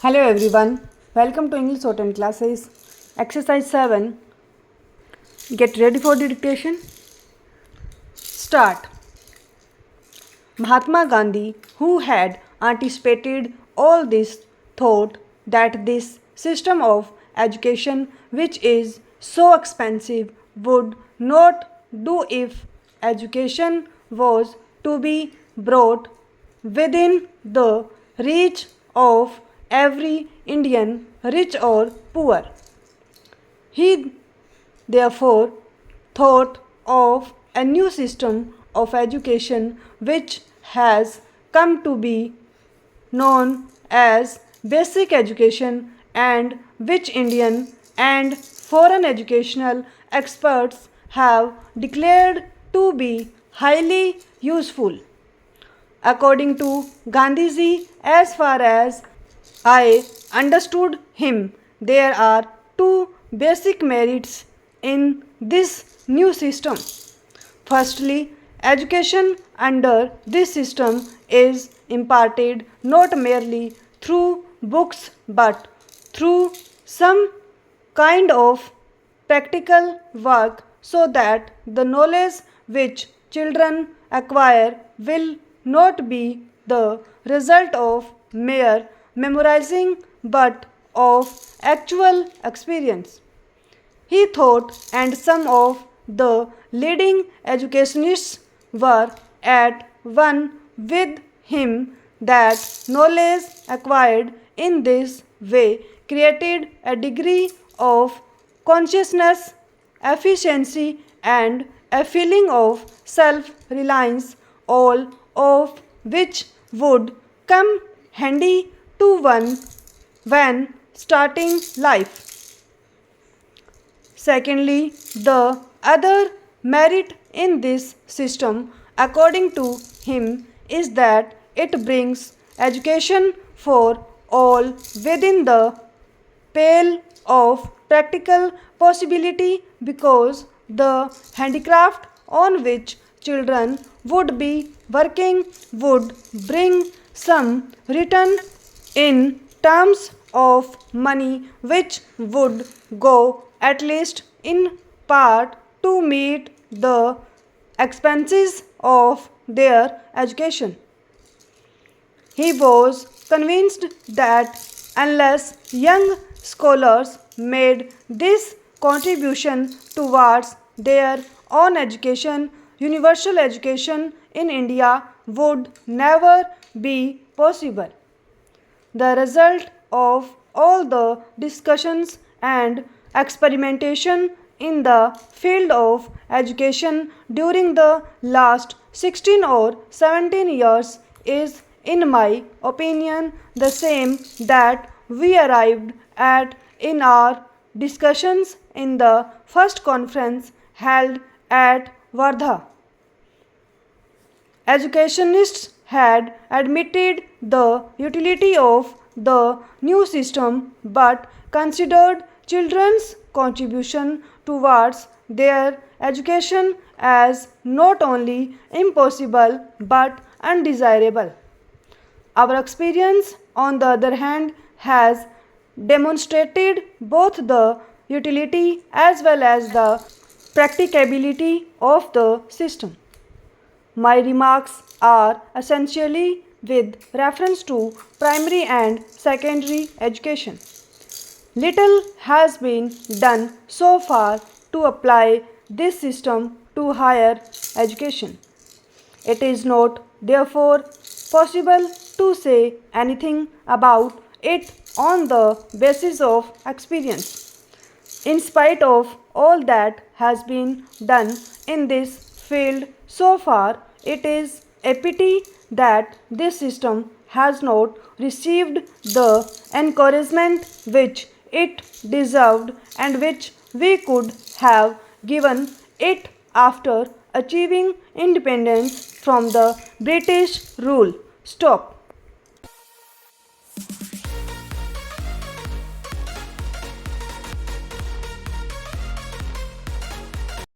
Hello everyone, welcome to English Shorthand classes. Exercise 7. Get ready for the dictation. Start. Mahatma Gandhi, who had anticipated all this, thought that this system of education, which is so expensive, would not do if education was to be brought within the reach of every Indian, rich or poor. He therefore thought of a new system of education which has come to be known as basic education and which Indian and foreign educational experts have declared to be highly useful. According to Gandhiji, as far as I understood him, there are two basic merits in this new system. Firstly, education under this system is imparted not merely through books but through some kind of practical work so that the knowledge which children acquire will not be the result of mere memorizing but of actual experience. He thought, and some of the leading educationists were at one with him, that knowledge acquired in this way created a degree of consciousness, efficiency, and a feeling of self reliance, all of which would come handy to one when starting life. Secondly, the other merit in this system, according to him, is that it brings education for all within the pale of practical possibility because the handicraft on which children would be working would bring some return in terms of money which would go at least in part to meet the expenses of their education. He was convinced that unless young scholars made this contribution towards their own education, universal education in India would never be possible. The result of all the discussions and experimentation in the field of education during the last 16 or 17 years is, in my opinion, the same that we arrived at in our discussions in the first conference held at Wardha. Educationists had admitted the utility of the new system but considered children's contribution towards their education as not only impossible but undesirable. Our experience, on the other hand, has demonstrated both the utility as well as the practicability of the system. My remarks are essentially with reference to primary and secondary education. Little has been done so far to apply this system to higher education. It is not, therefore, possible to say anything about it on the basis of experience. In spite of all that has been done in this field so far, it is a pity that this system has not received the encouragement which it deserved and which we could have given it after achieving independence from the British rule. Stop.